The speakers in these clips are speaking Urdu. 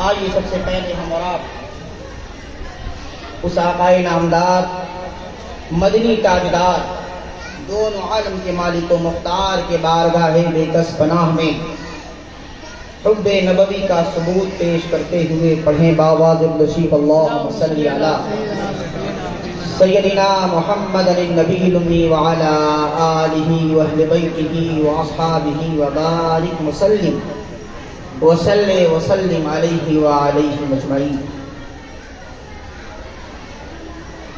آئیے سب سے پہلے ہم اور آپ اس آقائے نامدار مدنی تاجدار دونوں عالم کے مالک و مختار کے بارگاہ بے کس پناہ میں حب نبوی کا ثبوت پیش کرتے ہوئے پڑھیں بآواز نشیب اللہم صلی علی سیدنا محمد النبی الامی وعلی آلہ واہل بیتہ واصحابہ وبارک وسلم وصلی وسلم علیہ وعلیہ مجمعین۔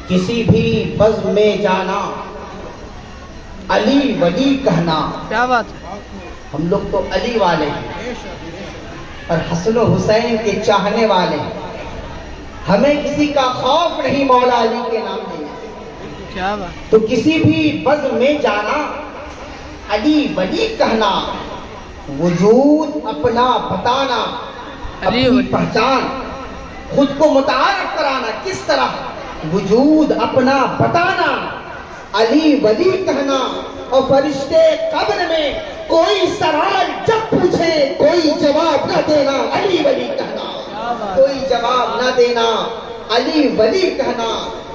کسی بھی بزم میں جانا، علی ولی کہنا۔ کیا بات ہے؟ ہم لوگ تو علی والے ہیں اور حسن و حسین کے چاہنے والے ہیں، ہمیں کسی کا خوف نہیں مولا علی کے نام دینے۔ کیا بات؟ تو کسی بھی بزم میں جانا، علی ولی کہنا، وجود اپنا بتانا، علی اپنی ولی پہچان خود کو متعارف کرانا۔ کس طرح؟ وجود اپنا بتانا، علی ولی کہنا، اور فرشتے قبر میں کوئی سوال جب پوچھے کوئی جواب نہ دینا، علی ولی کہنا، کوئی جواب نہ دینا، علی ولی کہنا،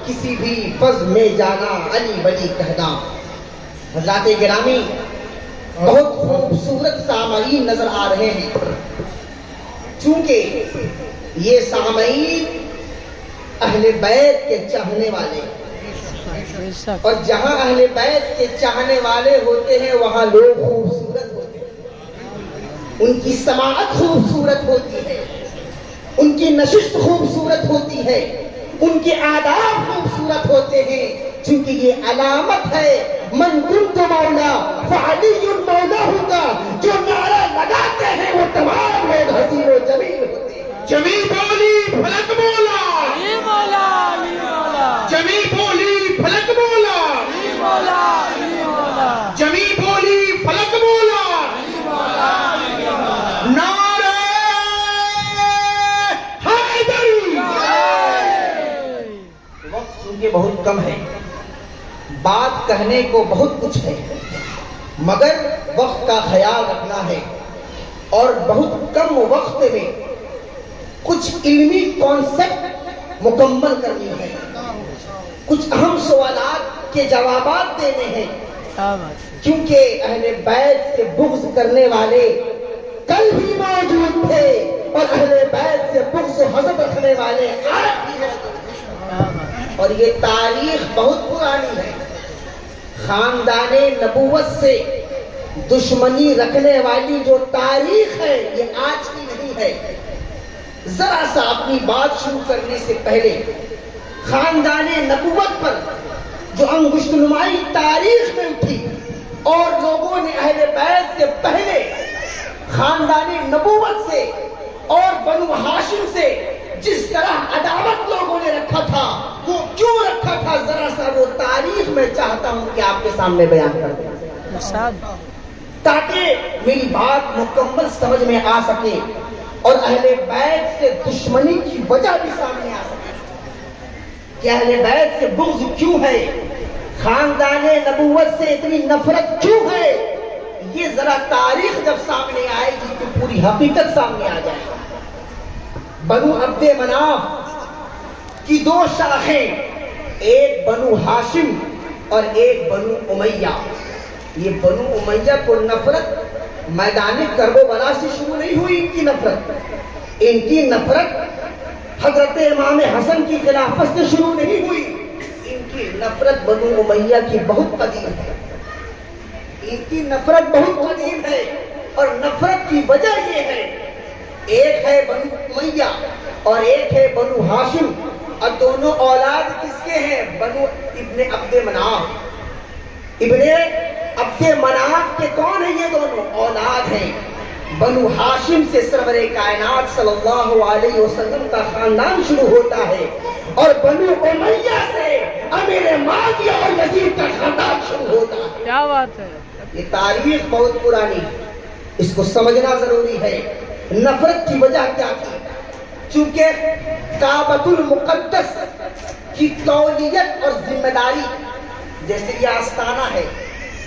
کسی بھی بزم میں جانا، علی ولی کہنا۔ حضرات گرامی، بہت خوبصورت سامعین نظر آ رہے ہیں، چونکہ یہ سامعین اہل بیت کے چاہنے والے، اور جہاں اہل بیت کے چاہنے والے ہوتے ہیں وہاں لوگ خوبصورت ہوتے ہیں، ان کی سماعت خوبصورت ہوتی ہے، ان کی نشست خوبصورت ہوتی ہے، ان کے آداب خوبصورت ہوتے ہیں، چونکہ یہ علامت ہے من کنت مولا فعلی مولا ہوگا۔ جو نعرہ لگاتے ہیں وہ تمام لوگ حسین و جمیل ہوتے ہیں۔ جمی بولی فلک مولا، علی مولا، علی مولا، جمی بولی فلک مولا، علی مولا، علی مولا، جمی بولی فلک مولا، علی مولا، علی مولا۔ نعرہ حیدری۔ وقت چونکہ بہت کم ہے، بات کہنے کو بہت کچھ ہے، مگر وقت کا خیال رکھنا ہے اور بہت کم وقت میں کچھ علمی کانسیپٹ مکمل کرنی ہے، کچھ اہم سوالات کے جوابات دینے ہیں، کیا بات ہے؟ کیونکہ اہل بیت سے بغض کرنے والے کل بھی موجود تھے اور اہل بیت سے بغض و حسد رکھنے والے آج بھی موجود ہیں، کیا بات ہے؟ اور یہ تاریخ بہت پرانی ہے۔ خاندان نبوت سے دشمنی رکھنے والی جو تاریخ ہے یہ آج کی نہیں ہے۔ ذرا سا اپنی بات شروع کرنے سے پہلے خاندان نبوت پر جو انگشت نمائی تاریخ میں اٹھی اور لوگوں نے اہل بیت سے پہلے خاندان نبوت سے اور بنو ہاشم سے جس طرح عداوت لوگوں نے رکھا تھا، وہ کیوں رکھا تھا، ذرا سا وہ تاریخ میں چاہتا ہوں کہ آپ کے سامنے بیان کر دوں، ارشاد۔ تاکہ میری بات مکمل سمجھ میں آ سکے اور اہل بیت سے دشمنی کی وجہ بھی سامنے آ سکے کہ اہل بیت سے بغض کیوں ہے، خاندان نبوت سے اتنی نفرت کیوں ہے۔ یہ ذرا تاریخ جب سامنے آئے گی تو پوری حقیقت سامنے آ جائے گی۔ بنو عبد مناف کی دو شاخیں، ایک بنو ہاشم اور ایک بنو امیہ۔ یہ بنو امیہ کو نفرت میدان کرب و بلا سے شروع نہیں ہوئی، ان کی نفرت حضرت امام حسن کی خلافت سے شروع نہیں ہوئی، ان کی نفرت بنو امیہ کی بہت قدیم ہے، ان کی نفرت بہت قدیم ہے، اور نفرت کی وجہ یہ ہے، ایک ہے بنو امیہ اور ایک ہے بنو ہاشم، اور دونوں اولاد کس کے ہیں؟ بنو ابن عبد مناف۔ ابن عبد مناف کے کون ہیں؟ یہ دونوں اولاد ہیں۔ بنو ہاشم سے سرور کائنات صلی اللہ علیہ وسلم کا خاندان شروع ہوتا ہے، اور بنو امیہ سے امیر معاویہ اور یزید کا خاندان شروع ہوتا ہے۔ کیا بات ہے؟ یہ تاریخ بہت پرانی ہے، اس کو سمجھنا ضروری ہے۔ نفرت کی وجہ کیا تھی؟ چونکہ کعبۃ المقدس کی تولیت اور ذمہ داری، جیسے یہ آستانہ ہے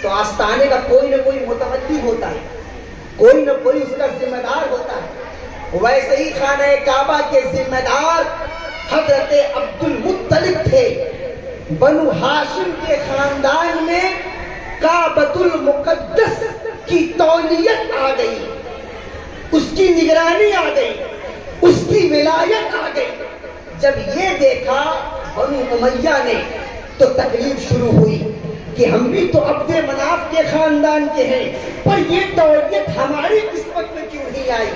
تو آستانے کا کوئی نہ کوئی متولی ہوتا ہے، کوئی نہ کوئی اس کا ذمہ دار ہوتا ہے، ویسے ہی خانہ کعبہ کے ذمہ دار حضرت عبد المطلب تھے. بنو ہاشم کے خاندان میں کعبۃ المقدس کی تولیت آ گئی، اس کی نگرانی آ گئی، اس کی ولایت آ گئی. جب یہ دیکھا بنو امیہ نے تو تکلیف شروع ہوئی کہ ہم بھی تو عبد مناف کے خاندان کے ہیں، پر یہ تولیت ہماری قسمت میں کیوں نہیں آئی؟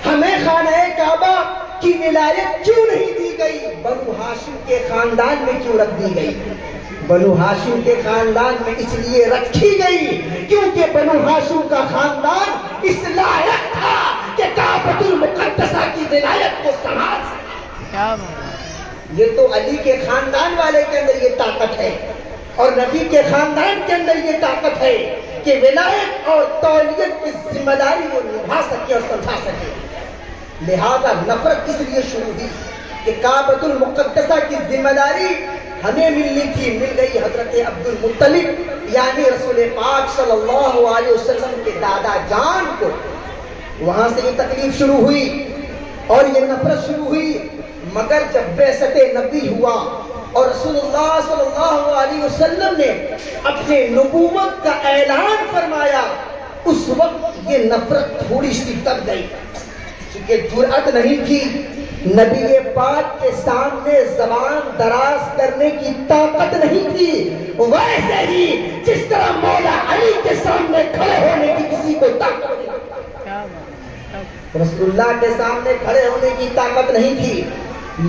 ہمیں خانہ کعبہ کی ولایت کیوں نہیں دی گئی؟ بنو ہاشم کے خاندان میں کیوں رکھ دی گئی؟ بنو ہاشم کے خاندان میں اس لیے رکھی گئی کیونکہ بنو ہاشم کا خاندان اس لائق تھا کہ کعبۃ المقدسہ کی ولایت کو سنبھال سکے. کیا بات ہے. یہ تو علی کے خاندان والے کے اندر یہ طاقت ہے اور نبی کے خاندان کے اندر یہ طاقت ہے کہ ولایت اور تولیت کی ذمہ داری وہ نبھا سکے اور سمجھا سکے. لہذا نفرت اس لیے شروع ہوئی کہ کعبۃ المقدسہ کی ذمہ داری ہمیں ملنی تھی، مل گئی حضرت عبد المطلب یعنی رسول پاک صلی اللہ علیہ وسلم کے دادا جان کو. وہاں سے یہ تکلیف شروع ہوئی اور یہ نفرت شروع ہوئی. مگر جب بعثت نبی ہوا اور رسول اللہ صلی اللہ علیہ وسلم نے اپنے نبوت کا اعلان فرمایا، اس وقت یہ نفرت تھوڑی سی دب گئی. چونکہ جرأت نہیں تھی، نبی پاک کے سامنے زبان دراز کرنے کی طاقت نہیں تھی. ویسے ہی جس طرح مولا علی کے سامنے کھڑے ہونے کی کسی کو طاقت نہیں تھی. کیا بات ہے. رسول اللہ کے سامنے کھڑے ہونے کی طاقت نہیں تھی،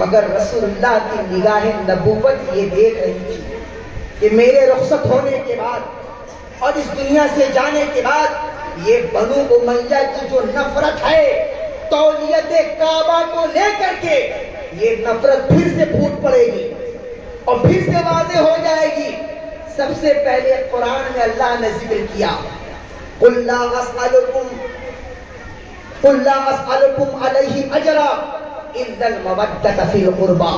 مگر رسول اللہ کی نگاہ نبوت یہ دیکھ رہی تھی کہ میرے رخصت ہونے کے بعد اور اس دنیا سے جانے کے بعد یہ بنو امیہ کی جو نفرت ہے تولیت کعبہ کو لے کر کے، یہ نفرت پھر سے پھوٹ پڑے گی اور پھر سے واضح ہو جائے گی. سب سے پہلے قرآن میں اللہ نے ذکر کیا قُلْ لَا أَسْأَلُكُمْ عَلَيْهِ أَجْرًا إِلَّا الْمَوَدَّةَ فِي الْقُرْبَى.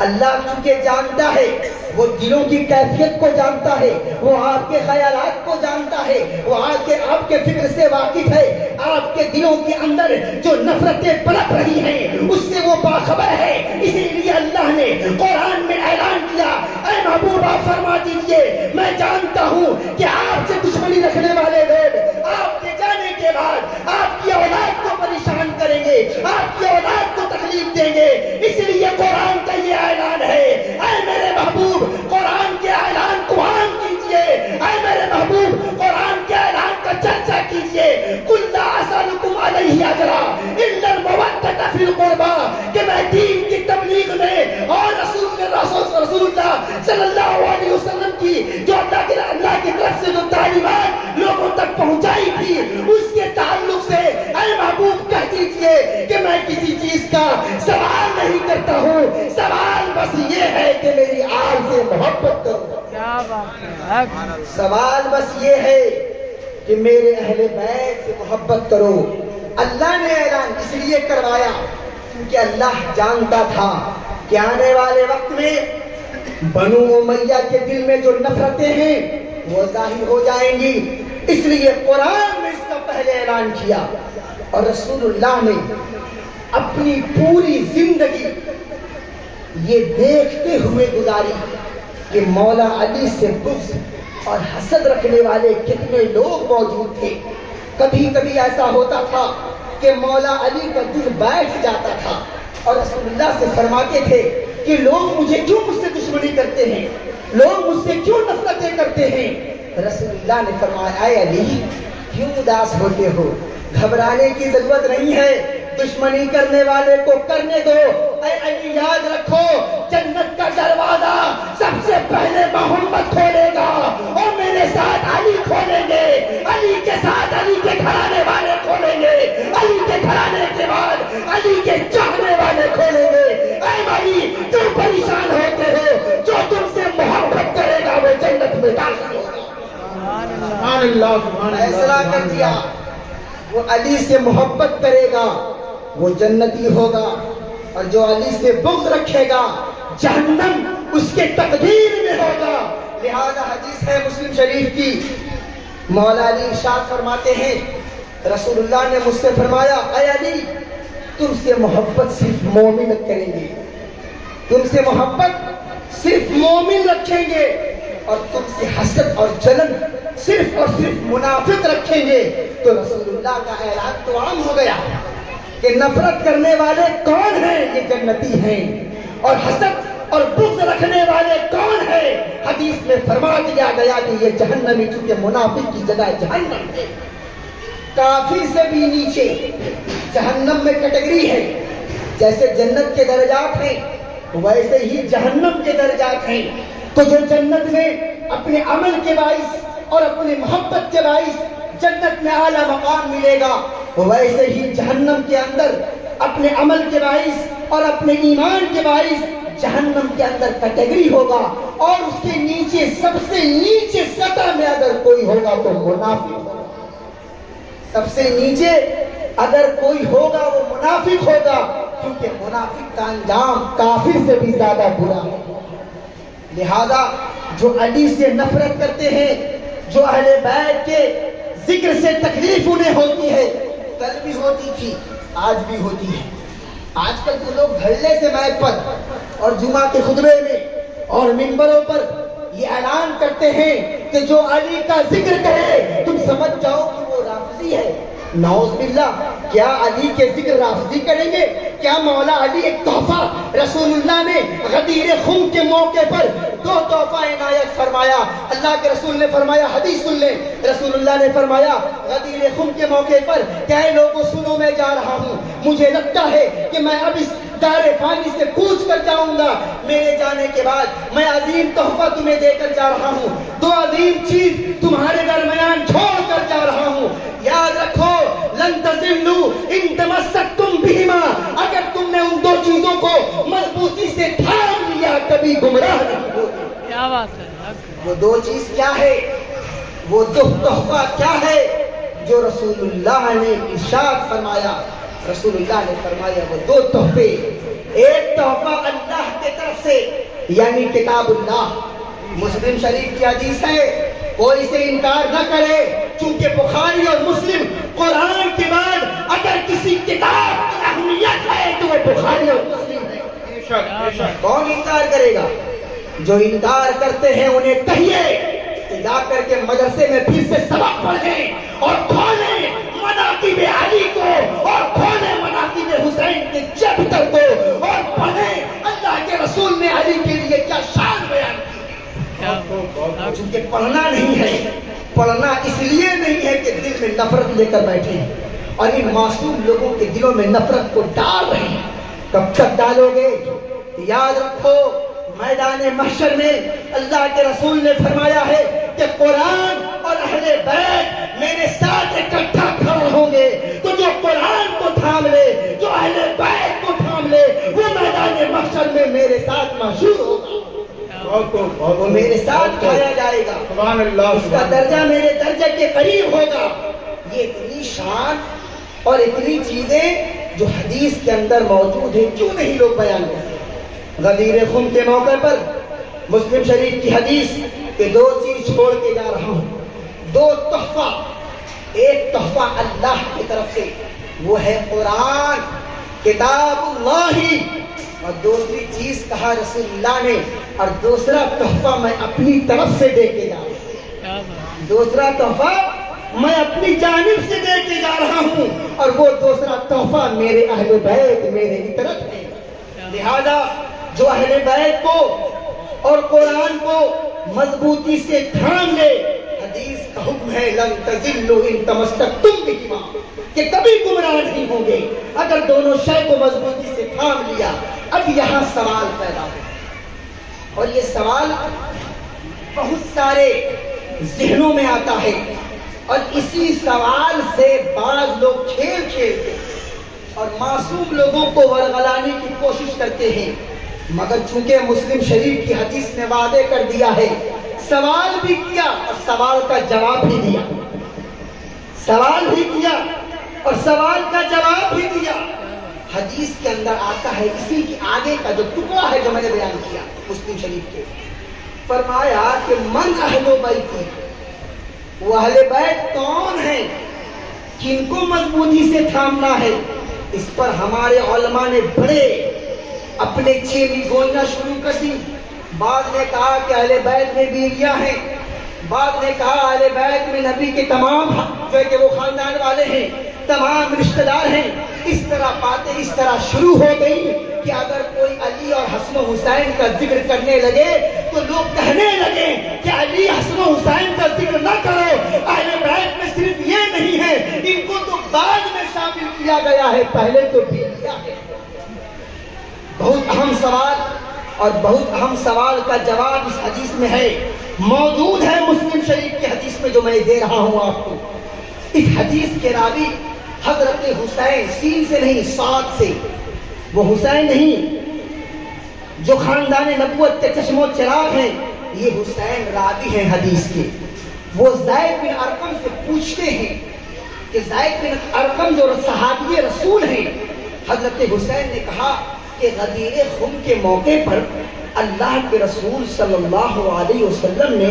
اللہ چونکہ جانتا ہے، وہ دلوں کی کیفیت کو جانتا ہے، وہ آپ کے خیالات کو جانتا ہے، وہ آپ کے فکر سے واقف ہے. آپ کے دلوں کے اندر جو نفرتیں پنپ رہی ہیں اس سے وہ باخبر ہے. اسی لیے اللہ نے قرآن میں اعلان کیا، اے محبوب آپ فرما دیجئے میں جانتا ہوں کہ آپ سے دشمنی رکھنے والے لوگ آپ کے جانے کے بعد آپ کی اولاد کو پریشان کریں گے، آپ کی اولاد کو تکلیف دیں گے. اس لیے قرآن کا یہ اعلان ہے، اے میرے محبوب قرآن کے اعلان کو عام کیجئے، اے میرے محبوب قرآن کے اعلان کا چرچا کیجئے. قُلْ لَا أَسْأَلُكُمْ عَلَيْهِ أَجْرًا إِلَّا الْمَوَدَّةَ فِي الْقُرْبَى کہ میں دین کی تبلیغ میں اور رسول اللہ صلی اللہ علیہ وسلم کی جو اللہ کی طرف سے جو تعلیمات لوگوں تک پہنچائی تھی اس کے تعلق سے اے محبوب کہہ دیجئے کہ میں کسی چیز کا سوال نہیں کرتا ہوں، سوال بس یہ ہے کہ میری آل سے محبت کرو. کیا بات ہے. سوال بس یہ ہے کہ میرے اہل بیت سے محبت کرو. اللہ نے اعلان اس لیے کروایا کیونکہ اللہ جانتا تھا کہ آنے والے وقت میں بنو امیہ کے دل میں جو نفرتیں ہیں وہ ظاہر ہو جائیں گی. اس لیے قرآن میں اس کا پہلے اعلان کیا اور رسول اللہ نے اپنی پوری زندگی یہ دیکھتے ہوئے گزاری کہ مولا علی سے بغض اور حسد رکھنے والے کتنے لوگ موجود تھے. کبھی کبھی ایسا ہوتا تھا کہ مولا علی کا دل بیٹھ جاتا تھا اور رسول اللہ سے فرماتے تھے کہ لوگ مجھے کیوں مجھ سے دشمنی کرتے ہیں، لوگ مجھ سے کیوں نفرتیں کرتے ہیں. رسول اللہ نے فرمایا اے علی کیوں اداس ہوتے ہو، گھبرانے کی ضرورت نہیں ہے، دشمنی کرنے والے کو کرنے دو. اے علی یاد رکھو جنت کا دروازہ سب سے پہلے محمد کھولے گا اور میرے ساتھ علی کھولیں گے، علی کے ساتھ علی کے گھرانے والے کھولیں گے، علی کے گھرانے کے بعد علی کے چاہنے والے کھولیں گے. اے علی کیوں پریشان ہوتے ہو، جو تم سے محبت کرے گا وہ جنت میں داخل ہوگا. سبحان اللہ سبحان اللہ. فیصلہ کر دیا، وہ علی سے محبت کرے گا وہ جنتی ہوگا اور جو علی سے بغض رکھے گا جہنم اس کے تقدیر میں ہوگا. لہذا حدیث ہے مسلم شریف کی، مولا علی ارشاد فرماتے ہیں رسول اللہ نے مجھ سے فرمایا اے علی تم سے محبت صرف مومن کریں گے، تم سے محبت صرف مومن رکھیں گے، اور تم سے حسد اور جلن صرف اور صرف منافق رکھیں گے۔ تو رسول اللہ کا اعلان تو عام ہو گیا کہ نفرت کرنے والے کون ہیں؟ یہ جنتی ہیں۔ اور حسد اور بغض رکھنے والے کون ہیں؟ حدیث میں فرما دیا گیا کہ یہ جہنمی، چونکہ منافق کی جگہ جہنم ہے۔ کافر سے بھی نیچے جہنم میں کیٹیگری ہے، جیسے جنت کے درجات ہیں ویسے ہی جہنم کے درجات ہیں۔ تو جو جنت میں اپنے عمل کے باعث اور اپنے محبت کے باعث جنت میں اعلیٰ مقام ملے گا، ویسے ہی جہنم کے اندر اپنے عمل کے باعث اور اپنے ایمان کے باعث جہنم کے اندر کیٹیگری ہوگا، اور اس کے نیچے سب سے نیچے سطح میں اگر کوئی ہوگا تو منافق ہوگا۔ سب سے نیچے اگر کوئی ہوگا وہ منافق ہوگا، کیونکہ منافق کا انجام کافر سے بھی زیادہ برا ہے۔ لہذا جو علی سے نفرت کرتے ہیں، جو اہل بیت کے ذکر سے تکلیف انہیں ہوتی ہے، کل بھی ہوتی تھی آج بھی ہوتی ہے۔ آج کل تو لوگ دھڑلے سے مائک پر اور جمعہ کے خطبے میں اور منبروں پر یہ اعلان کرتے ہیں کہ جو علی کا ذکر کرے تم سمجھ جاؤ کہ وہ رافضی ہے۔ نعوذ باللہ، کیا علی کے ذکر رافضی کریں گے؟ کیا مولا علی ایک تحفہ؟ رسول اللہ نے غدیر خم کے موقع پر 2 تحفہ عنایت فرمایا۔ اللہ کے رسول نے فرمایا، حدیث سن لیں، رسول اللہ نے فرمایا غدیر خم کے موقع پر کہ اے لوگوں سنو، میں جا رہا ہوں، مجھے لگتا ہے کہ میں اب اس دار فانی سے کوچ کر جاؤں گا، میرے جانے کے بعد میں عظیم تحفہ تمہیں دے کر جا رہا ہوں، 2 عظیم چیز تمہارے درمیان چھوڑ کر جا رہا ہوں، یاد رکھو لن تضلوا ان تمسکتم بہما، اگر تم نے ان 2 چیزوں کو مضبوطی سے تھام لیا کبھی گمراہ نہیں ہوگے۔ کیا بات ہے؟ وہ 2 چیز کیا ہے؟ وہ 2 تحفہ کیا ہے جو رسول اللہ نے ارشاد فرمایا؟ رسول اللہ نے فرمایا وہ 2 تحفے، ایک تحفہ اللہ کے طرف سے یعنی کتاب اللہ، مسلم شریف کی حدیث ہے، کوئی اسے انکار نہ کرے، چونکہ بخاری اور مسلم قرآن کے بعد اگر کسی کتاب کی اہمیت ہے تو وہ بخاری اور مسلم ہے۔ کون انکار کرے گا؟ جو انکار کرتے ہیں انہیں کہیے کہ جا کر کے مدرسے میں پھر سے سبق پڑھیں اور کھولیں مناقب علی کو اور کھولیں مناقب حسین کے چیپٹر کو اور پڑھیں اللہ کے رسول نے علی کے لیے کیا شان بیان کی۔ چونکہ پڑھنا نہیں ہے، پڑھنا اس لیے نہیں ہے کہ دل میں نفرت لے کر بیٹھے ہیں اور ان معصوم لوگوں کے دلوں میں نفرت کو ڈال رہے ہیں۔ کب تک ڈالو گے؟ یاد رکھو میدان محشر میں اللہ کے رسول نے فرمایا ہے کہ قرآن اور اہل بیت میرے ساتھ اکٹھا کھڑے ہوں گے، تو جو قرآن کو تھام لے، جو اہل بیت کو تھام لے، وہ میدان محشر میں میرے ساتھ محشور ہوگا، وہ میرے ساتھ کھایا جائے گا، سبحان اللہ، اس کا درجہ میرے درجے کے قریب ہوگا۔ یہ اتنی شان اور اتنی چیزیں جو حدیث کے اندر موجود ہیں، کیوں نہیں لوگ بیان کرتے؟ غدیر خم کے موقع پر مسلم شریف کی حدیث کہ 2 چیز چھوڑ کے جا رہا ہوں، 2 تحفہ، ایک تحفہ اللہ کی طرف سے وہ ہے قرآن کتاب اللہ، اور دوسری چیز کہا رسول اللہ نے، اور دوسرا تحفہ میں اپنی طرف سے دے کے جا رہا ہوں، دوسرا تحفہ میں اپنی جانب سے دے کے جا رہا ہوں، اور وہ دوسرا تحفہ میرے اہل بیت میرے ہی طرف ہے۔ لہذا جو اہل بیت کو اور قرآن کو مضبوطی سے تھام لے، حدیث کا حکم ہے لن تضلوا ان تمسکتم بہما، کہ کبھی گمراہ نہیں ہوں گے اگر دونوں شے کو مضبوطی سے تھام لیا۔ اب یہاں سوال پیدا ہو، اور یہ سوال بہت سارے ذہنوں میں آتا ہے، اور اسی سوال سے بعض لوگ کھیل کھیلتے اور معصوم لوگوں کو ورغلانے کی کوشش کرتے ہیں، مگر چونکہ مسلم شریف کی حدیث نے وعدے کر دیا ہے، سوال بھی کیا اور سوال کا جواب بھی دیا، سوال بھی کیا اور سوال کا جواب بھی دیا۔ حدیث کے اندر آتا ہے، اسی کی آگے کا جو ٹکڑا ہے جو میں نے بیان کیا مسلم شریف کے، فرمایا کہ من اہل بیتی، وہ اہل بیت کون ہیں، کن کو مضبوطی سے تھامنا ہے، اس پر ہمارے علماء نے بڑے اپنے چیلی گوئیاں شروع کر دی. بعض نے کہا کہ اہل بیت میں بیویاں ہیں، بعض نے کہا اہل بیت میں نبی کے تمام جو ہے کہ وہ خاندان والے ہیں، تمام رشتہ دار ہیں. اس طرح باتیں اس طرح شروع ہو گئی کہ اگر کوئی علی اور حسن و حسین کا ذکر کرنے لگے تو لوگ کہنے لگے کہ علی حسن و حسین کا ذکر نہ کرو، اہل بیت میں صرف یہ نہیں ہے، ان کو تو بعد میں شامل کیا گیا ہے، پہلے تو بیویاں ہیں. بہت اہم سوال اور بہت اہم سوال کا جواب اس حدیث میں ہے، موجود ہے مسلم شریف کی حدیث میں جو میں دے رہا ہوں آپ کو. اس حدیث کے راوی حضرت حسین، سین سے نہیں صاد سے، وہ حسین نہیں جو خاندان نبوت کے چشم و چراغ ہیں، یہ حسین راوی ہیں حدیث کے. وہ زید بن ارقم سے پوچھتے ہیں کہ زید بن ارقم جو صحابی رسول ہیں، حضرت حسین نے کہا کہ غدیر خم کے موقع پر اللہ کے رسول صلی اللہ علیہ وسلم نے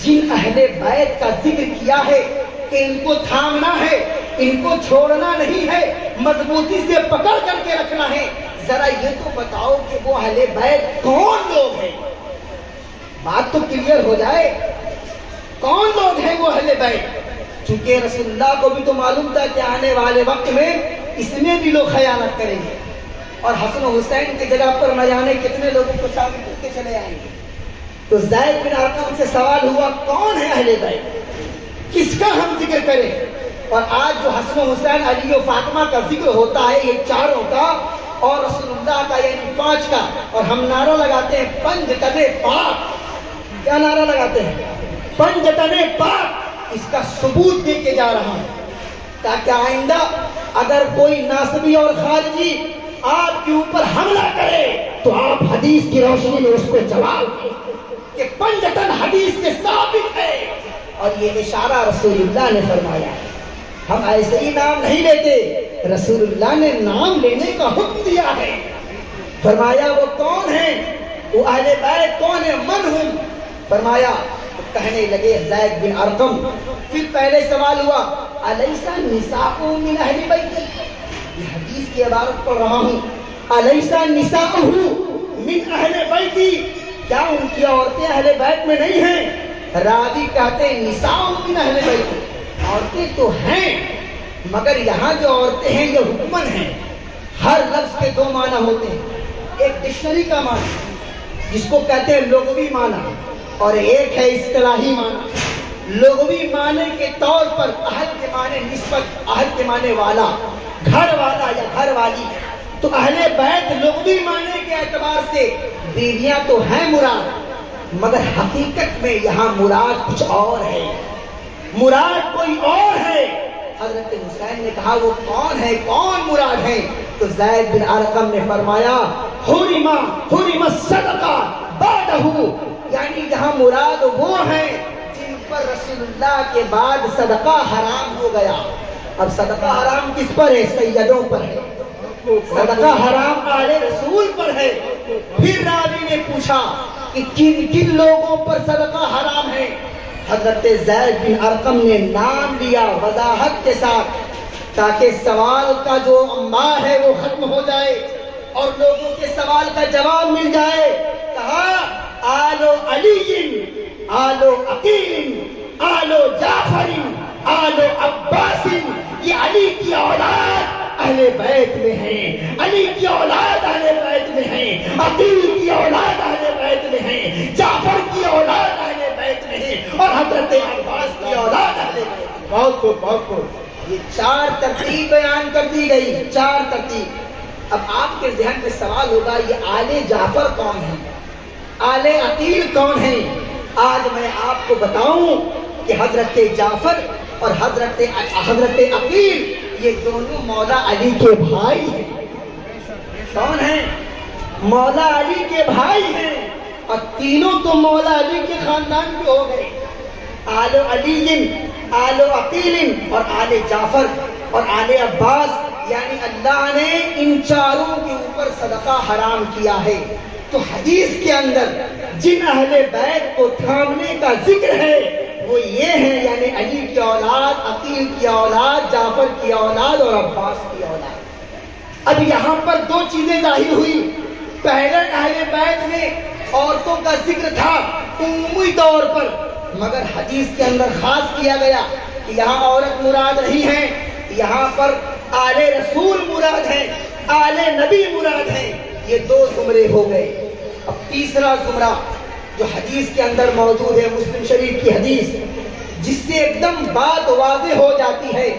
جن اہل بیت کا ذکر کیا ہے کہ ان کو تھامنا ہے، ان کو چھوڑنا نہیں ہے، مضبوطی سے پکڑ کر کے رکھنا ہے، ذرا یہ تو بتاؤ کہ وہ اہل بیت کون لوگ ہیں؟ بات تو کلیئر ہو جائے، کون لوگ ہیں وہ اہل بیت؟ چونکہ رسول اللہ کو بھی تو معلوم تھا کہ آنے والے وقت میں اس میں بھی لوگ خیانت کریں گے اور حسن و حسین کی جگہ پر نہ جانے کتنے لوگوں کو شامل کر کے چلے آئیں گے. تو زید بن ارقم سے سوال ہوا کون ہے اہل بیت، کس کا ہم ذکر کریں؟ اور آج جو حسن و حسین، علی و فاطمہ کا ذکر ہوتا ہے یہ چاروں کا اور رسول اللہ کا یعنی 5 کا، اور ہم نعرہ لگاتے ہیں پنجتن پاک. کیا نعرہ لگاتے ہیں؟ پنجتن پاک. اس کا ثبوت دے کے جا رہا ہوں تاکہ آئندہ اگر کوئی ناصبی اور خارجی آپ کے اوپر حملہ کرے تو آپ حدیث کی روشنی میں اس کو جواب دیں کہ پنجتن حدیث کے ثابت ہے. اور یہ اشارہ رسول اللہ نے فرمایا. ہم ایسے ہی نام نہیں لیتے، رسول اللہ نے نام لینے کا حکم دیا ہے. فرمایا وہ کون ہیں، وہ اہل بیت کون ہیں، من ہم؟ فرمایا کہنے لگے زید بن ارقم. پھر پہلے سوال ہوا الیس النساء من اہل بیت، یہ حدیث کی عبارت پڑھ رہا ہوں، الیس النساء من اہل بیت، کیا ان کی عورتیں اہل بیت میں نہیں ہیں؟ راوی کہتے ہیں نساء من اہل بیت، عورتیں تو ہیں مگر یہاں جو عورتیں ہیں یہ حکمن ہیں. ہر لفظ کے 2 معنی ہوتے ہیں، ایک ڈکشنری کا معنی جس کو کہتے ہیں لغوی معنی اور ایک ہے اصطلاحی معنی. لغوی معنی کے طور پر اہل کے معنی نسبت، اہل کے معنی والا، گھر والا یا گھر والی. تو اہل بیت لغوی معنی کے اعتبار سے بیویاں تو ہیں مراد، مگر حقیقت میں یہاں مراد کچھ اور ہے، مراد کوئی اور ہے. حضرت حسین نے کہا وہ کون ہے، کون مراد ہے؟ تو زید بن ارقم نے فرمایا حرم الصدقہ بعدہ، یعنی یہاں مراد وہ ہیں جن پر رسول اللہ کے بعد صدقہ حرام ہو گیا. اب صدقہ حرام کس پر ہے؟ سیدوں پر ہے. صدقہ حرام آل رسول پر ہے. پھر راوی نے پوچھا کہ کن کن لوگوں پر صدقہ حرام ہے؟ حضرت زید بن ارقم نے نام لیا وضاحت کے ساتھ تاکہ سوال کا جو انبار ہے وہ ختم ہو جائے اور لوگوں کے سوال کا جواب مل جائے. کہا آل علی، آل عقیل، آل جعفر، آل عباس، یہ علی کی اولاد اہل بیت میں ہیں، علی کی اولاد اہل بیت میں ہیں، عقیل کی اولاد اہل بیت میں ہیں، جعفر کی اولاد اہل بیت میں ہیں اور حضرت عباس کی اولاد اہل بیت میں. بہت خوب، بہت خوب. یہ 4 ترتیب بیان کر دی گئی، 4 ترتیب. اب آپ کے ذہن میں سوال ہوگا یہ آل جعفر کون ہے، آل عقیل کون ہیں؟ آج میں آپ کو بتاؤں کہ حضرت جعفر اور حضرت عقیل یہ دونوں مولا علی کے بھائی ہیں. کون ہیں؟ مولا علی کے بھائی ہیں اور تینوں تو مولا علی کے خاندان کے ہو گئے. آل علی، آل عقیل اور آل جعفر اور آل عباس، یعنی اللہ نے ان 4 کے اوپر صدقہ حرام کیا ہے. تو حدیث کے اندر جن اہل بیت کو تھامنے کا ذکر ہے وہ یہ ہیں، یعنی علی کی اولاد، عقیل کی اولاد، جعفر کی اولاد اور عباس کی اولاد. اب یہاں پر دو چیزیں ظاہر ہوئی. پہلے اہل بیت میں عورتوں کا ذکر تھا عمومی طور پر، مگر حدیث کے اندر خاص کیا گیا کہ یہاں عورت مراد نہیں ہے، یہاں پر آل رسول مراد ہے، آل نبی مراد ہے. یہ دو زمرے ہو گئے. اب تیسرا زمرہ جو حدیث کے اندر موجود ہے، مسلم شریف کی حدیث، جس سے ایک دم بات واضح ہو جاتی ہے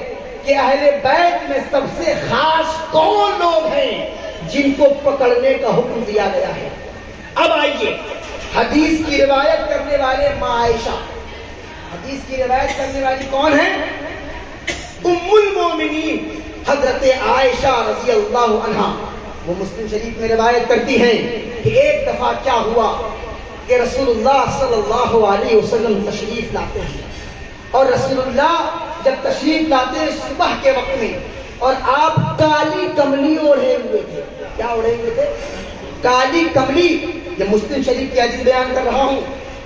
کہ اہل بیت میں سب سے خاص کون لوگ ہیں جن کو پکڑنے کا حکم دیا گیا ہے. اب آئیے، حدیث کی روایت کرنے والے ماں عائشہ. حدیث کی روایت کرنے والی کون ہے؟ ام المومنین حضرت عائشہ رضی اللہ عنہا. وہ مسلم شریف میں روایت کرتی ہیں کہ ایک دفعہ کیا ہوا کہ رسول اللہ صلی اللہ علیہ وسلم تشریف لاتے ہیں، اور رسول اللہ جب تشریف لاتے ہیں صبح کے وقت میں، اور آپ کالی کملی اوڑھے ہوئے تھے. کیا اوڑھے ہوئے تھے؟ کالی کملی. یہ مسلم شریف کی حدیث بیان کر رہا ہوں.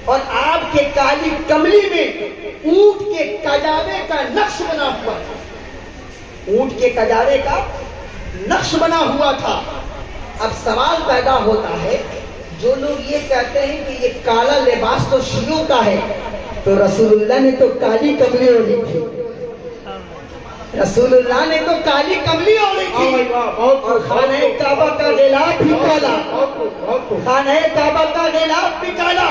اور آپ کے کالی کملی میں اونٹ کے کجاوے کا نقش بنا ہوا تھا. اونٹ کے کجاوے کا نقش بنا ہوا تھا. اب سوال پیدا ہوتا ہے، جو لوگ یہ کہتے ہیں کہ یہ کالا لباس تو شیعوں کا ہے، تو رسول اللہ نے تو کالی کملی اوڑھی تھی. رسول اللہ نے تو کالی کملی اوڑھی تھی، اور خانہ کعبہ کا غلاف بھی کالا. خانہ کعبہ کا غلاف بھی کالا.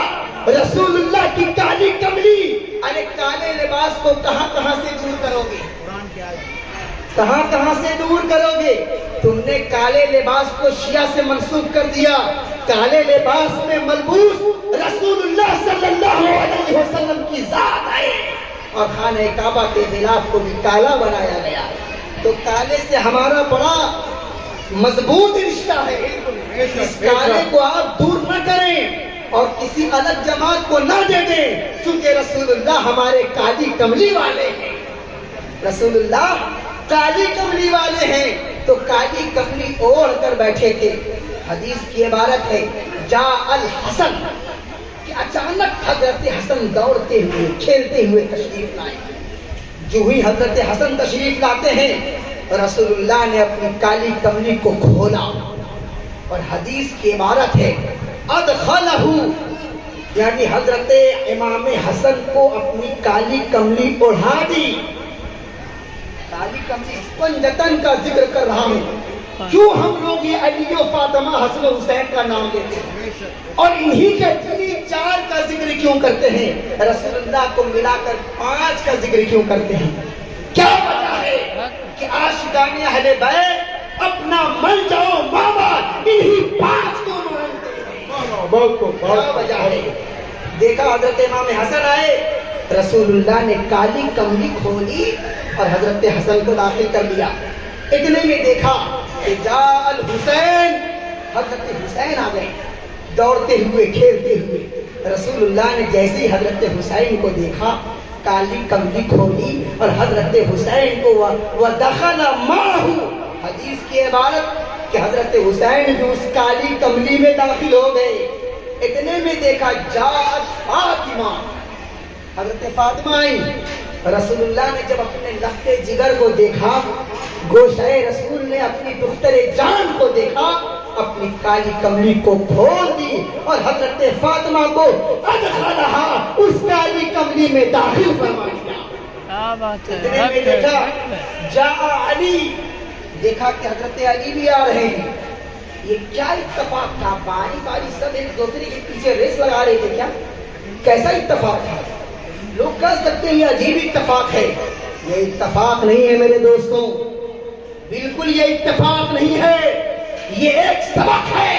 رسول اللہ کی کالی کملی. ارے کالے لباس کو کہاں کہاں سے دور کرو گے؟ کہاں کہاں سے دور کرو گے؟ تم نے کالے لباس کو شیعہ سے منسوب کر دیا. کالے لباس میں ملبوس رسول اللہ صلی اللہ علیہ وسلم کی ذات ہے، اور خانہ کعبہ کے غلاف کو بھی کالا بنایا گیا. تو کالے سے ہمارا بڑا مضبوط رشتہ ہے. اس کالے کو آپ دور نہ کریں اور کسی الگ جماعت کو نہ دے دیں، چونکہ رسول اللہ ہمارے کالی کملی والے ہیں. رسول اللہ کالی کملی والے ہیں، تو کالی کملی اوڑھ کر بیٹھے تھے. حدیث کی عبارت ہے جا الحسن، کہ اچانک حضرت حسن دوڑتے ہوئے کھیلتے ہوئے تشریف لائے. جو ہی حضرت حسن تشریف لاتے ہیں، رسول اللہ نے اپنی کالی کملی کو کھولا، اور حدیث کی عبارت ہے ادخلہ، یعنی حضرت امام حسن کو اپنی کالی کملی اوڑھا دی. کالی کملی پنجتن کا ذکر کر رہا ہوں. کیوں ہم لوگ یہ علی و فاطمہ حسن و حسین کا نام لیتے ہیں اور انہی کے 3-4 کا ذکر کیوں کرتے ہیں؟ رسول اللہ کو ملا کر 5 کا ذکر کیوں کرتے ہیں؟ کیا وجہ ہے کہ عاشقان اہل بیت اپنا مل جاؤ ماما انہی 5 کو مانتے ہیں؟ کیا وجہ ہے؟ دیکھا حضرت امام حسن آئے، رسول اللہ نے کالی کملی کھولی اور حضرت حسن کو داخل کر دیا. اتنے میں دیکھا کہ جا الحسین، حضرت حسین آ گئے دوڑتے ہوئے کھیلتے ہوئے. رسول اللہ نے جیسے ہی حضرت حسین کو دیکھا، کالی کملی کھولی اور حضرت حسین کو وَدَخَلَ مَعَهُ، حدیث کی عبارت کہ حضرت حسین جو اس کالی کملی میں داخل ہو گئے. اتنے میں دیکھا جاءت فاطمہ، حضرت فاطمہ آئی. رسول اللہ نے جب اپنے لختے جگر کو دیکھا، گوشہ رسول نے اپنی دختر جان کو دیکھا، اپنی کالی کملی کو کھول دی اور حضرت فاطمہ کو ادخلہا، اس کالی کملی میں داخل فرما دیا. اتنے میں دیکھا جاء علی، دیکھا کہ حضرت علی بھی آ رہے ہیں. یہ کیا اتفاق تھا؟ باری باری سب ایک دوسرے کے پیچھے ریس لگا رہے تھے. کیا کیسا اتفاق تھا؟ لوگ کہہ سکتے ہیں یہ عجیب اتفاق ہے. یہ اتفاق نہیں ہے میرے دوستوں، بالکل یہ اتفاق نہیں ہے. یہ ایک سبق ہے،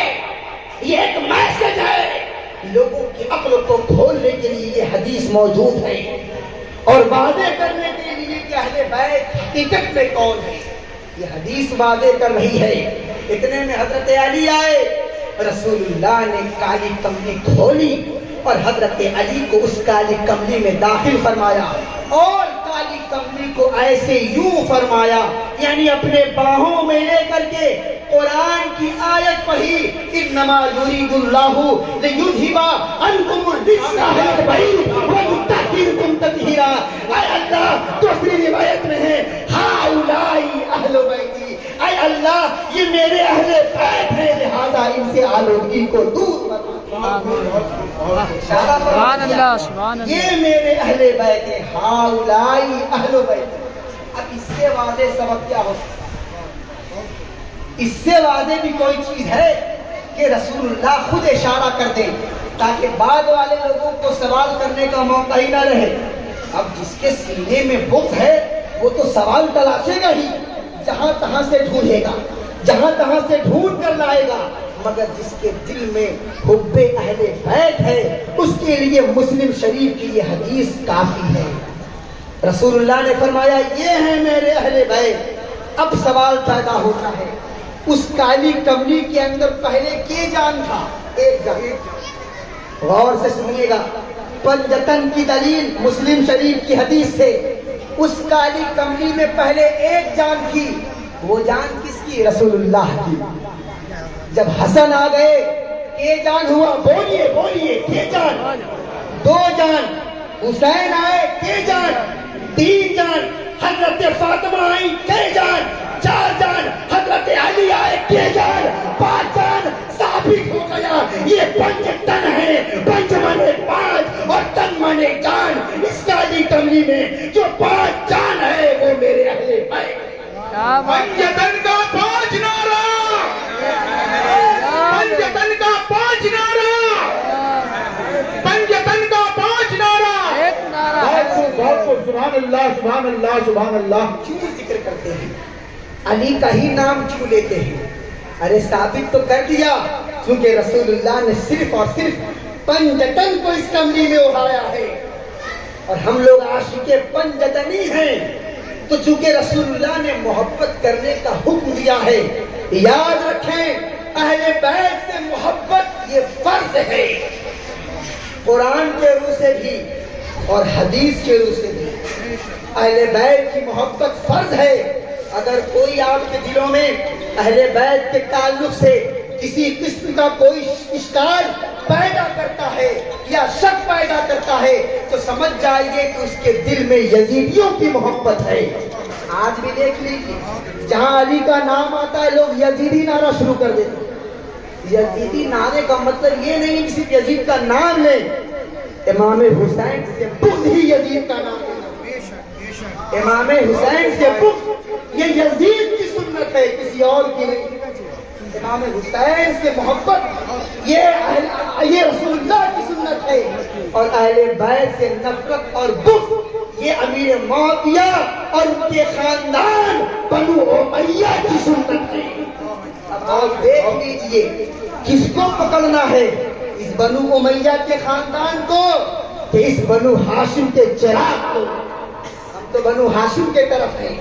یہ ایک میسج ہے. لوگوں کی عقل کو کھولنے کے لیے یہ حدیث موجود ہے اور واضح کرنے کے لیے کہ اہل بیت حقیقت میں کون ہے. یہ حدیث واضح کر رہی ہے. اتنے میں حضرت علی آئے، رسول اللہ نے کالی کملی کھولی اور حضرت علی کو اس کالی کملی میں داخل فرمایا اور کالی کملی کو ایسے یوں فرمایا، یعنی اپنے باہوں میں لے کر کے قرآن کی آیت پڑھی، انما یرید اللہ لیذھب عنکم الرجس اہل البیت ویطہرکم تطہیرا. اے اللہ، دوسری روایت میں ہے ہؤلاء اہل بیتی، اے اللہ یہ میرے اہل بیت ہیں لہذا ان سے آلودگی کو دور سبحان اللہ سبحان اللہ یہ میرے اہل بیت ہیں ہاؤلائی اہل بیت. اب اس سے واضح سبب کیا ہو سکتا ہے؟ اس سے واضح بھی کوئی چیز ہے کہ رسول اللہ خود اشارہ کر دیں تاکہ بعد والے لوگوں کو سوال کرنے کا موقع ہی نہ رہے. اب جس کے سینے میں بغض ہے وہ تو سوال تلاشے گا ہی, جہاں تہاں سے ڈھونڈے گا, جہاں تہاں سے ڈھونڈ کر لائے گا, مگر جس کے دل میں حب اہل بیت ہے اس کے لیے مسلم شریف کی یہ حدیث کافی ہے. رسول اللہ نے فرمایا یہ ہیں میرے اہل بیت. اب سوال پیدا ہوتا ہے اس کالی کملی کے اندر پہلے کے جان تھا؟ ایک جگہ غور سے سنیے گا, پنجتن کی دلیل مسلم شریف کی حدیث سے. اس کالی کملی میں پہلے ایک جان تھی, وہ جان کس کی؟ رسول اللہ کی. جب حسن آ گئے کے جان ہوا, بولیے بولیے کے جان. دو جان حسین آئے کے جان. تین جان حضرت فاطمہ آئی کے جان. چار جان حضرت علی آئے کے جان. پانچ جان ثابت ہو گیا یہ پنج تن ہے, پنج منے پانچ اور تن منے جان. اس کالی کملی میں جو پانچ جان ہے وہ میرے اہل بیت. پنج تن کا پانچ نعرہ, پنج تن کا پانچ نعرہ, پنج تن کا پانچ نعرہ. بہت خوب سبحان اللہ سبحان اللہ سبحان اللہ. کیوں ذکر کرتے ہیں؟ علی کا ہی نام کیوں لیتے ہیں؟ ارے ثابت تو کر دیا کیونکہ رسول اللہ نے صرف اور صرف پنجتن کو اس کمری میں اٹھایا ہے اور ہم لوگ عاشق پنجتنی ہیں. تو چونکہ رسول اللہ نے محبت کرنے کا حکم دیا ہے, یاد رکھیں اہل بیت سے محبت یہ فرض ہے. قرآن کے روح سے بھی اور حدیث کے روح سے بھی اہل بیت کی محبت فرض ہے. اگر کوئی آپ کے دلوں میں اہل بیت کے تعلق سے کسی قسم کا کوئی اشکال پیدا کرتا ہے یا شک پیدا کرتا ہے تو سمجھ جائیے کہ اس کے دل میں یزیدیوں کی محبت ہے. آج بھی دیکھ لیجیے جہاں علی کا نام آتا ہے لوگ یزیدی نعرہ شروع کر دیتے ہیں. یزیدی نعرے کا مطلب یہ نہیں کہ صرف یزید کا نام لیں, امام حسین سے بغض ہی یزید کا نام لینا. امام حسین سے بغض یہ یزید کی سنت ہے, کسی اور کی نہیں. امام حسین سے محبت یہ رسول اللہ کی سنت ہے, اور اہل بیت سے نفرت اور بغض یہ امیر معاویہ اور ان کے خاندان بنو امیہ کی سنت ہے. اب آپ دیکھ لیجئے کس کو پکڑنا ہے, اس بنو امیہ کے خاندان کو کہ اس بنو ہاشم کے چراغ کو. ہم تو بنو ہاشم کے طرف ہیں,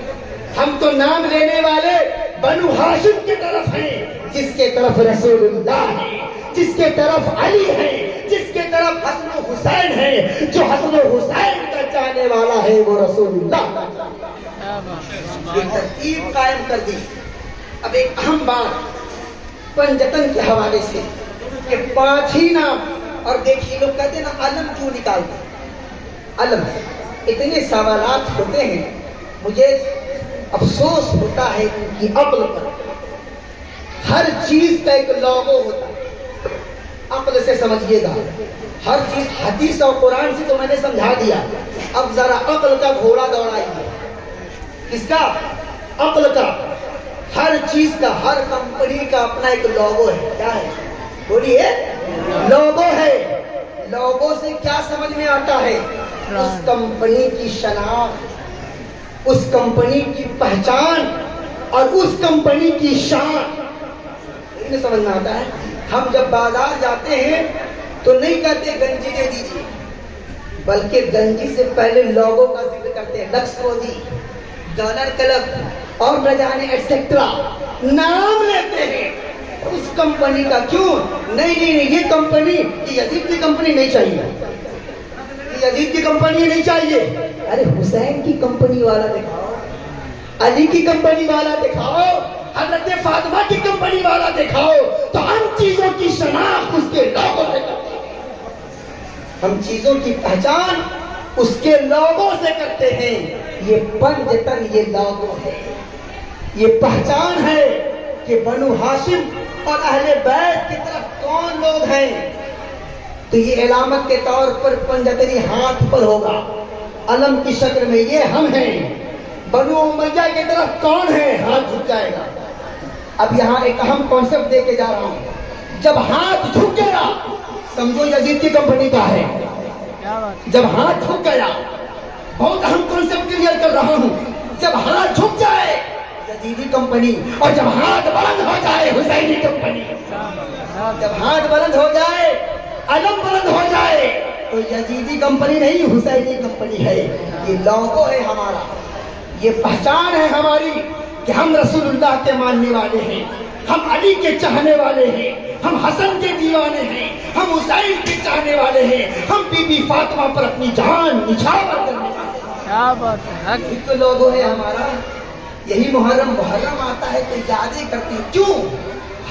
ہم تو نام لینے والے بنو ہاشم کی طرف ہیں, جس کے طرف رسول اللہ ہے, جس کے طرف علی ہے, جس کے طرف حسن و حسین ہے. جو حسن و حسین کا چاہنے والا ہے وہ رسول اللہ. یہ ترتیب قائم کر دی. اب ایک اہم بات پنجتن کے حوالے سے کہ پانچ ہی نام, اور دیکھیے لوگ کہتے ہیں نا علم کیوں نکالتے ہیں, علم اتنے سوالات ہوتے ہیں. مجھے افسوس ہوتا ہے ان کی عقل پر. ہر چیز کا ایک لوگو ہوتا ہے, عقل سے سمجھیے گا. ہر چیز حدیث اور قرآن سے تو میں نے سمجھا دیا, اب ذرا عقل کا گھوڑا دوڑائیے. کس کا؟ عقل کا. ہر چیز کا, ہر کمپنی کا اپنا ایک لوگو ہے. کیا ہے بولیے؟ لوگو ہے. لوگو سے کیا سمجھ میں آتا ہے؟ اس کمپنی کی شناخت, اس کمپنی کی پہچان اور اس کمپنی کی شان. نہیں سمجھ میں آتا ہے. ہم جب بازار جاتے ہیں تو نہیں کہتے گنجی دے دیجیے, بلکہ گنجی سے پہلے لوگو کا ذکر کرتے ہیں. لکس روزی, ڈالر کلب اور نہ جانے ایٹسٹرا نام لیتے ہیں اس کمپنی کا. کیوں؟ نہیں, یہ کمپنی, یہ یزید کی کمپنی نہیں چاہیے, یزید کی کمپنی نہیں چاہیے. ارے حسین کی کمپنی والا دکھاؤ, علی کی کمپنی والا دکھاؤ, حضرت فاطمہ کی کمپنی والا دکھاؤ. تو ہم چیزوں کی شناخت اس کے لوگوں سے کرتے ہیں, ہم چیزوں کی پہچان اس کے لوگوں سے کرتے ہیں. یہ پنجتن یہ لوگو ہے. یہ پہچان ہے کہ بنو ہاشم اور اہل بیت کی طرف کون لوگ ہیں، تو یہ علامت کے طور پر پنجتری ہاتھ پر ہوگا، علم کی شکل میں یہ ہم ہیں۔ بنو امیہ کی طرف کون ہے، ہاتھ جھک جائے گا۔ اب یہاں ایک اہم کانسیپٹ دے کے جا رہا ہوں، جب ہاتھ جھک گیا سمجھو یزید کی کمپنی کا ہے۔ جب ہاتھ جھک گیا، بہت اہم کانسیپٹ کلیئر کر رہا ہوں، جب ہاتھ جھک جائے یزیدی کمپنی، اور جب ہاتھ بلند ہو جائے حسینی کمپنی۔ جب ہاتھ بلند ہو جائے، علم بلند ہو جائے، تو یزیدی کمپنی نہیں حسینی کمپنی ہے۔ یہ لوگو ہے ہمارا، یہ پہچان ہے ہماری کہ ہم رسول اللہ کے ماننے والے ہیں، ہم علی کے چاہنے والے ہیں، ہم حسن کے دیوانے ہیں، ہم حسین کے چاہنے والے ہیں، ہم بی بی فاطمہ پر اپنی جان نچھاور کرنے والے ہیں۔ کیا بات ہے، یہی تو لوگو ہے ہمارا۔ یہی محرم آتا ہے تو یادیں کرتے ہیں، کیوں؟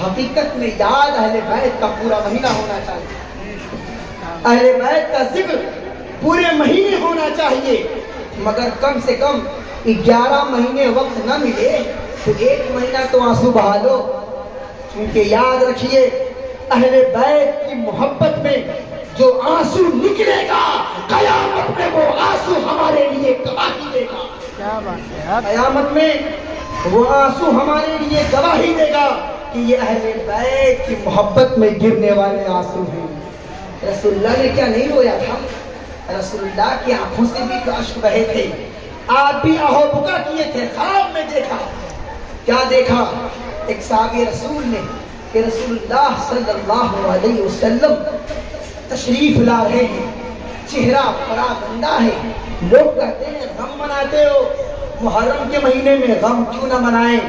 حقیقت میں یاد اہل بیت کا پورا مہینہ ہونا چاہیے، اہل بیت کا ذکر پورے مہینے ہونا چاہیے، مگر کم سے کم 11 مہینے وقت نہ ملے تو 1 مہینہ تو آنسو بہا لو، کیونکہ یاد رکھیے اہل بیت کی محبت میں جو آنسو نکلے گا قیامت میں وہ آنسو ہمارے لیے گواہی دے گا۔ کیا بات ہے، قیامت میں وہ آنسو ہمارے لیے گواہی دے گا کہ یہ اہل بیت کی محبت میں گرنے والے آنسو ہیں۔ رسول اللہ نے کیا نہیں رویا تھا؟ رسول اللہ کی آنکھوں سے بھی تو اشک بہے تھے، آپ بھی آہو بکا کیے تھے، خواب میں دیکھا۔ کیا دیکھا؟ ایک صحابی رسول نے کہ رسول اللہ صلی اللہ علیہ وسلم تشریف لا رہے ہیں، چہرہ بڑا گندا ہے، لوگ کہتے ہیں غم مناتے ہو، محرم کے مہینے میں غم کیوں نہ منائیں،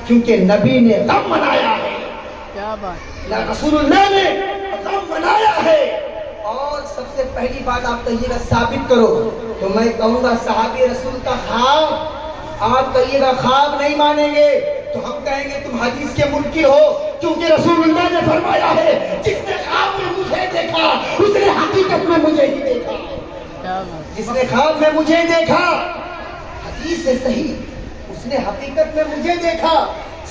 کیونکہ نبی نے غم منایا ہے، کیا بات، رسول اللہ نے غم منایا ہے۔ اور سب سے پہلی بات آپ کہیے گا ثابت کرو، تو میں کہوں گا صحابی رسول کا خواب، آپ کہیے گا خواب نہیں مانیں گے تو ہم کہیں گے تم حدیث کے منکر ہو، کیونکہ رسول اللہ نے فرمایا ہے جس نے خواب میں مجھے دیکھا اس نے حقیقت میں مجھے ہی دیکھا، کیا بات، جس نے خواب میں مجھے دیکھا حدیث سے صحیح، اس نے حقیقت میں مجھے دیکھا۔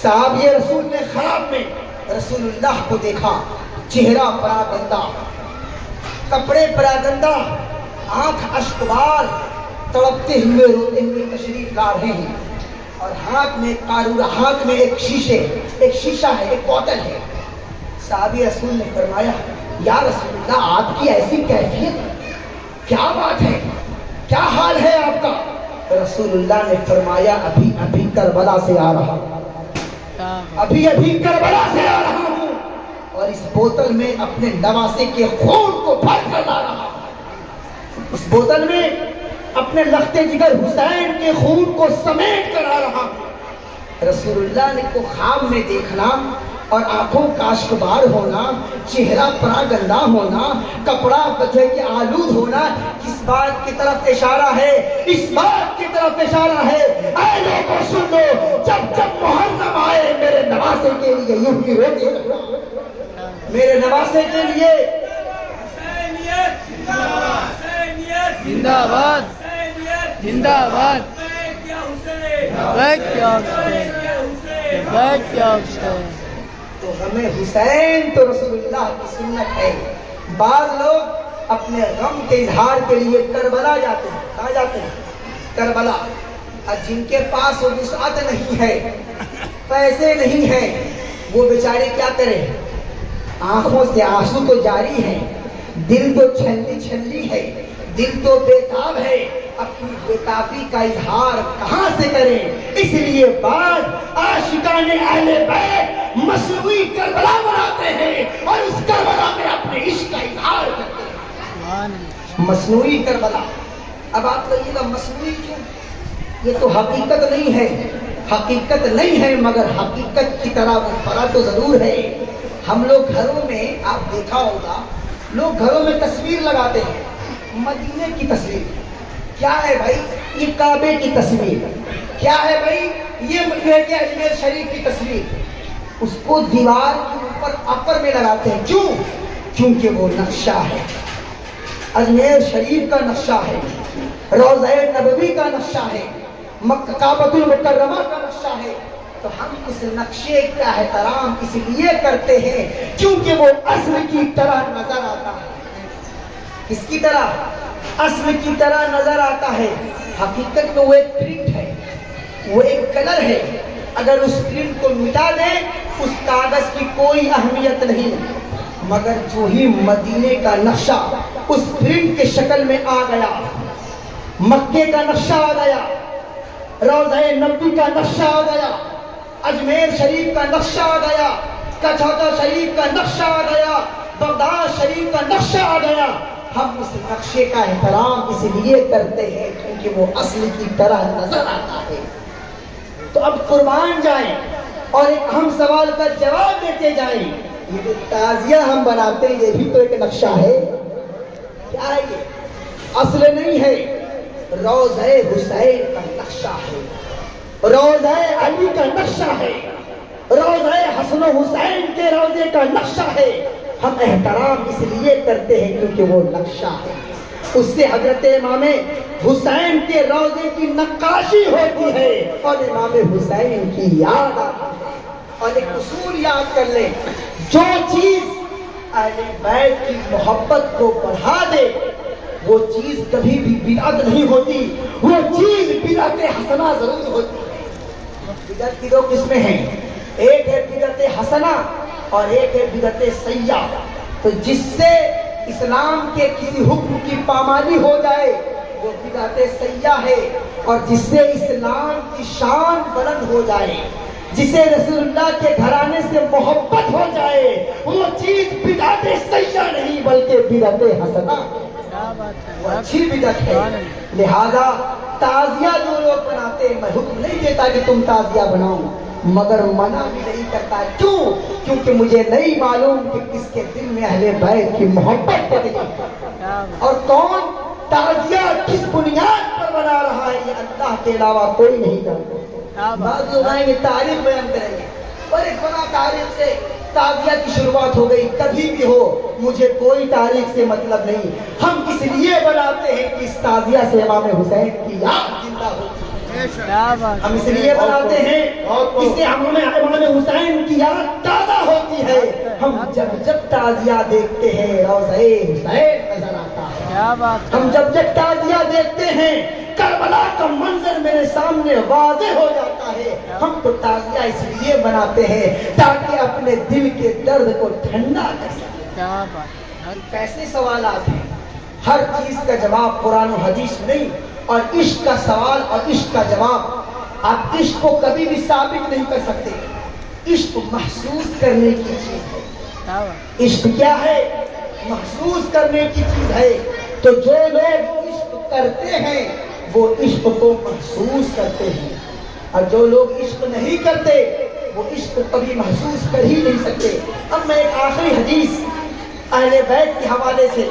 صحابی رسول نے خواب میں رسول اللہ کو دیکھا، چہرہ بڑا گندا، کپڑے بڑا گندا، آنکھ اشکبار، تڑپتے ہوئے روتے ہوئے تشریف لا رہے ہیں، اور ہاتھ میں قارورہ، ہاتھ میں ایک شیشہ ہے، ایک بوتل ہے۔ صحابی رسول نے فرمایا یا رسول اللہ آپ کی ایسی کیفیت، کیا بات ہے، کیا حال ہے آپ کا؟ رسول اللہ نے فرمایا ابھی کربلا سے آ رہا ہوں، ابھی کربلا سے آ رہا ہوں، اور اس بوتل میں اپنے نواسے کے خون کو بھر کر لا رہا ہوں، اس بوتل میں اپنے لختے جگر حسین کے خون کو سمیٹ کر آ رہا ہوں۔ رسول اللہ نے کو خواب میں دیکھنا اور آنکھوں کا اشکبار ہونا، چہرہ پرا گندا ہونا، کپڑا بچے کے آلود ہونا، کس بات کی طرف اشارہ ہے؟ اس بات کی طرف اشارہ ہے اے لوگوں سن لو، جب محرم آئے میرے نواسے کے لیے یوں ہی روتے رہنا، میرے نواسے کے لیے زندہ باد، زندہ باد، تو ہمیں حسین تو رسول اللہ کی سنت ہے۔ بعض لوگ اپنے غم کے اظہار کے لیے کربلا جاتے ہیں، کہاں جاتے ہیں؟ کربلا۔ اور جن کے پاس وہ وسعت نہیں ہے، پیسے نہیں ہیں، وہ بیچارے کیا کریں؟ آنکھوں سے آنسو تو جاری ہے، دل تو چھلی ہے، دل تو بےتاب ہے، اپنی بےتابی کا اظہار کہاں سے کریں؟ اس لیے بعض عاشقان اہل بیت مصنوعی کربلا بناتے ہیں اور اس کربلا میں اپنے عشق کا اظہار کرتے ہیں، مصنوعی کربلا۔ اب آپ کہیے گا مصنوعی کیوں؟ یہ تو حقیقت نہیں ہے، حقیقت نہیں ہے، مگر حقیقت کی طرح وہ فرا تو ضرور ہے۔ ہم لوگ گھروں میں، آپ دیکھا ہوگا، لوگ گھروں میں تصویر لگاتے ہیں، مدینے کی تصویر، کیا ہے بھائی؟ یہ کعبے کی تصویر، کیا ہے بھائی؟ یہ اجمیر شریف کی تصویر، اس کو دیوار کے اوپر اپر میں لگاتے ہیں، کیوں؟ کیونکہ وہ نقشہ ہے، اجمیر شریف کا نقشہ ہے، روضہ نبوی کا نقشہ ہے، مکہ کعبۃ المکرمہ کا نقشہ ہے، تو ہم اس نقشے کا احترام اس لیے کرتے ہیں کیونکہ وہ اصل کی طرح نظر آتا ہے. کس کی طرح؟ اصل کی طرح نظر آتا ہے. حقیقت میں وہ ایک پرنٹ ہے، وہ ایک کلر ہے. اگر اس پرنٹ کو مٹا دیں اس کاغذ کی کوئی اہمیت نہیں. مگر جو ہی مدینے کا نقشہ اس پرنٹ کے شکل میں آ گیا، مکے کا نقشہ آ گیا، روضہ نبوی کا نقشہ آ گیا، اجمیر شریف کا نقشہ آ گیا، کچھوٹا شریف کا نقشہ آ گیا، بغداد شریف کا نقشہ آ گیا، ہم اس نقشے کا احترام اس لیے کرتے ہیں کیونکہ وہ اصل کی طرح نظر آتا ہے. تو اب قربان جائیں اور ایک اہم سوال کا جواب دیتے جائیں. یہ جو تعزیہ ہم بناتے ہیں یہ بھی تو ایک نقشہ ہے. کیا ہے یہ؟ اصل نہیں ہے، روضہ حسین کا نقشہ ہے، روضہ علی کا نقشہ ہے، روضہ حسن و حسین کے روضے کا نقشہ ہے. ہم احترام اس لیے کرتے ہیں کیونکہ وہ نقشہ ہے. اس سے حضرت امام حسین کے روضے کی نقاشی ہوتی ہے اور امام حسین کی یاد آتی ہے. اور ایک اصول یاد کر لیں، جو چیز اہل بیت کی محبت کو بڑھا دے وہ چیز کبھی بھی بدعت نہیں ہوتی، وہ چیز بدعت حسنہ ضرور ہوتی ہے. بدعت کی دو قسمیں ہیں، ایک ہے بدعت حسنہ اور ایک ہے بدعت سیئہ. تو جس سے اسلام کے کسی حکم کی پامالی ہو جائے وہ بدعت سیئہ ہے، اور جس سے اسلام کی شان بلند ہو جائے، جسے رسول اللہ کے گھرانے سے محبت ہو جائے وہ چیز بدعت سیئہ نہیں بلکہ بدعت حسنہ، وہ اچھی بدعت ہے. لہذا تعزیہ جو لوگ بناتے ہیں، میں حکم نہیں دیتا کہ تم تعزیہ بناؤ، مگر منع بھی نہیں کرتا. کیوں؟ کیونکہ مجھے نہیں معلوم کہ کس کے دل میں اہل بیت کی محبت پڑ گئی اور کون تعزیہ کس بنیاد پر بنا رہا ہے. یہ اللہ کے علاوہ کوئی نہیں جانتا. بعض لوگ آئیں گے تاریخ بیان کریں گے، اور ایک فلاں تاریخ سے تعزیہ کی شروعات ہو گئی. کبھی بھی ہو، مجھے کوئی تاریخ سے مطلب نہیں. ہم اس لیے بناتے ہیں کہ اس تعزیہ سے امام حسین کی یاد زندہ ہوتی ہے. ہم اس لیے بناتے ہیں اس سے ہمیں امام حسین کی یاد تازہ ہوتی ہے. ہم جب تعزیہ دیکھتے ہیں روضہ حسین نظر آتا ہے. ہم جب تعزیہ دیکھتے ہیں کربلا کا منظر میرے سامنے واضح ہو جاتا ہے. ہم تو تعزیہ اس لیے بناتے ہیں تاکہ اپنے دل کے درد کو ٹھنڈا کر سکیں. کیسے سوالات ہیں، ہر چیز کا جواب قرآن و حدیث نہیں. اور عشق کا سوال اور عشق کا جواب، آپ عشق کو کبھی بھی ثابت نہیں کر سکتے. عشق محسوس کرنے کی چیز ہے. عشق کیا ہے؟ محسوس کرنے کی چیز ہے. تو جو لوگ عشق کرتے ہیں وہ عشق کو محسوس کرتے ہیں، اور جو لوگ عشق نہیں کرتے وہ عشق کو کبھی محسوس کر ہی نہیں سکتے. اب میں ایک آخری حدیث اہل بیت کے حوالے سے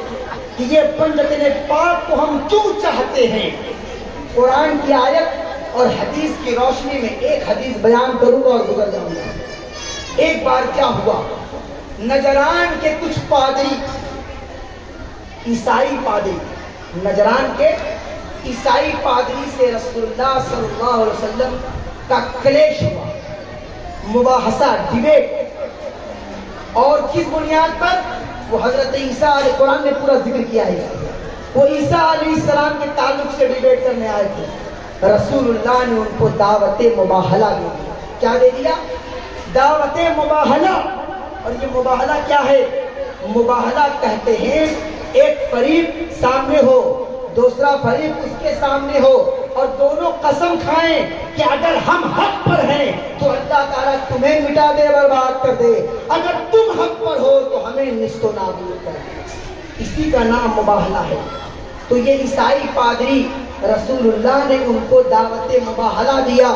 کہ یہ پنجتن پاک کو ہم کیوں چاہتے ہیں، قرآن کی آیت اور حدیث کی روشنی میں ایک حدیث بیان کروں گا اور گزر جاؤں گا. ایک بار کیا ہوا، نجران کے کچھ پادری، عیسائی پادری، نجران کے عیسائی پادری سے رسول اللہ صلی اللہ علیہ وسلم کا کلیش ہوا، مباحثہ، ڈیبیٹ. اور کس بنیاد پر؟ وہ حضرت عیسیٰ علیہ قرآن نے پورا ذکر کیا ہے. وہ عیسیٰ علیہ السلام کے تعلق سے ڈیبیٹ کرنے آئے تھے. رسول اللہ نے ان کو دعوت مباہلہ دے دیا. کیا دے دیا؟ دعوت مباہلہ. اور یہ مباہلہ کیا ہے؟ مباہلہ کہتے ہیں ایک فریق سامنے ہو، دوسرا فریق اس کے سامنے ہو، اور دونوں قسم کھائیں کہ اگر ہم حق پر ہیں تو اللہ تعالیٰ تمہیں مٹا دے، برباد کر دے، اگر تم حق پر ہو تو ہمیں نیست و نابود کر دے. اسی کا نام مباہلہ ہے. تو یہ عیسائی پادری رسول اللہ نے ان کو دعوت مباہلہ دیا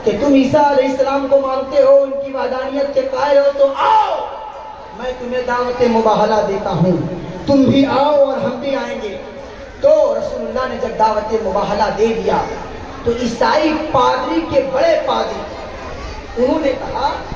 کہ تم عیسیٰ علیہ السلام کو مانتے ہو، ان کی وحدانیت کے قائل ہو، تو آؤ میں تمہیں دعوت مباہلہ دیتا ہوں، تم بھی آؤ اور ہم بھی آئیں گے. تو رسول اللہ نے جب دعوت مباہلہ دے دیا تو عیسائی پادری کے بڑے پادری انہوں نے کہا